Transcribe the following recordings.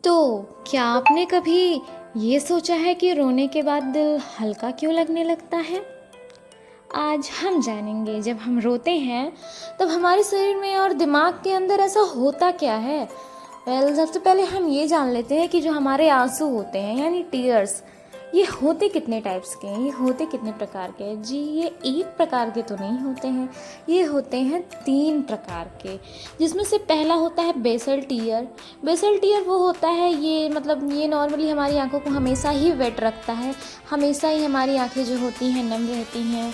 तो क्या आपने कभी ये सोचा है कि रोने के बाद दिल हल्का क्यों लगने लगता है? आज हम जानेंगे जब हम रोते हैं तब हमारे शरीर में और दिमाग के अंदर ऐसा होता क्या है। सबसे पहले हम ये जान लेते हैं कि जो हमारे आंसू होते हैं यानी टीयर्स, ये होते कितने टाइप्स के हैं, ये होते कितने प्रकार के हैं। जी, ये एक प्रकार के तो नहीं होते हैं, ये होते हैं 3 प्रकार के, जिसमें से पहला होता है बेसल टीयर। बेसल टीयर वो होता है, ये नॉर्मली हमारी आंखों को हमेशा ही वेट रखता है, हमेशा ही हमारी आंखें जो होती हैं नम रहती हैं,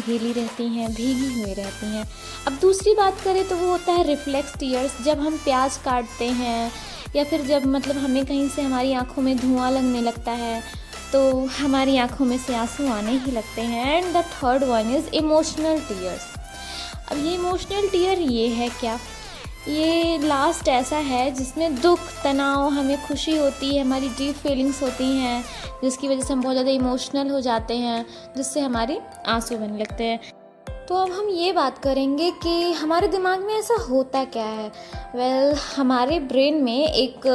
गीली रहती हैं, भीगी हुई रहती हैं। अब दूसरी बात करें तो वो होता है रिफ्लेक्स टीयर्स। जब हम प्याज काटते हैं या फिर जब हमें कहीं से हमारी आंखों में धुआं लगने लगता है तो हमारी आंखों में से आंसू आने ही लगते हैं। And the third one is emotional tears. अब ये इमोशनल टीयर ये है क्या, ये लास्ट ऐसा है जिसमें दुख, तनाव, हमें खुशी होती है, हमारी डीप फीलिंग्स होती हैं जिसकी वजह से हम बहुत ज़्यादा इमोशनल हो जाते हैं, जिससे हमारे आंसू बहने लगते हैं। तो अब हम ये बात करेंगे कि हमारे दिमाग में ऐसा होता क्या है। हमारे ब्रेन में एक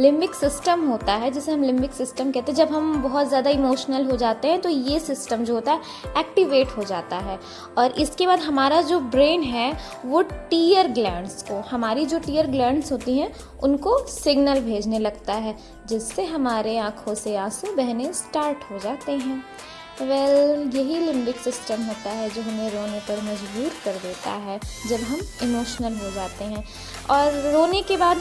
लिम्बिक सिस्टम होता है जिसे हम लिम्बिक सिस्टम कहते हैं। जब हम बहुत ज़्यादा इमोशनल हो जाते हैं तो ये सिस्टम जो होता है एक्टिवेट हो जाता है, और इसके बाद हमारा जो ब्रेन है वो टीयर ग्लैंड्स को, हमारी जो टीयर ग्लैंड्स होती हैं उनको सिग्नल भेजने लगता है, जिससे हमारे आँखों से आंसू बहने स्टार्ट हो जाते हैं। यही लिम्बिक सिस्टम होता है जो हमें रोने पर मजबूर कर देता है जब हम इमोशनल हो जाते हैं। और रोने के बाद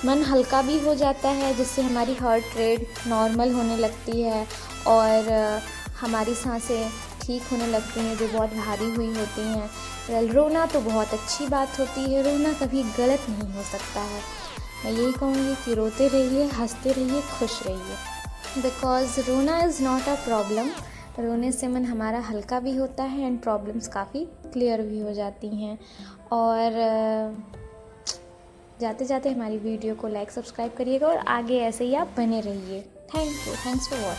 मन हल्का भी हो जाता है, जिससे हमारी हार्ट रेट नॉर्मल होने लगती है और हमारी सांसें ठीक होने लगती हैं जो बहुत भारी हुई होती हैं। रोना तो बहुत अच्छी बात होती है, रोना कभी गलत नहीं हो सकता है। मैं यही कहूँगी कि रोते रहिए, हंसते रहिए, खुश रहिए, बिकॉज़ रोना इज़ नॉट अ प्रॉब्लम। रोने से मन हमारा हल्का भी होता है एंड प्रॉब्लम्स काफ़ी क्लियर भी हो जाती हैं। और जाते जाते हमारी वीडियो को लाइक सब्सक्राइब करिएगा और आगे ऐसे ही आप बने रहिए। Thanks for watching.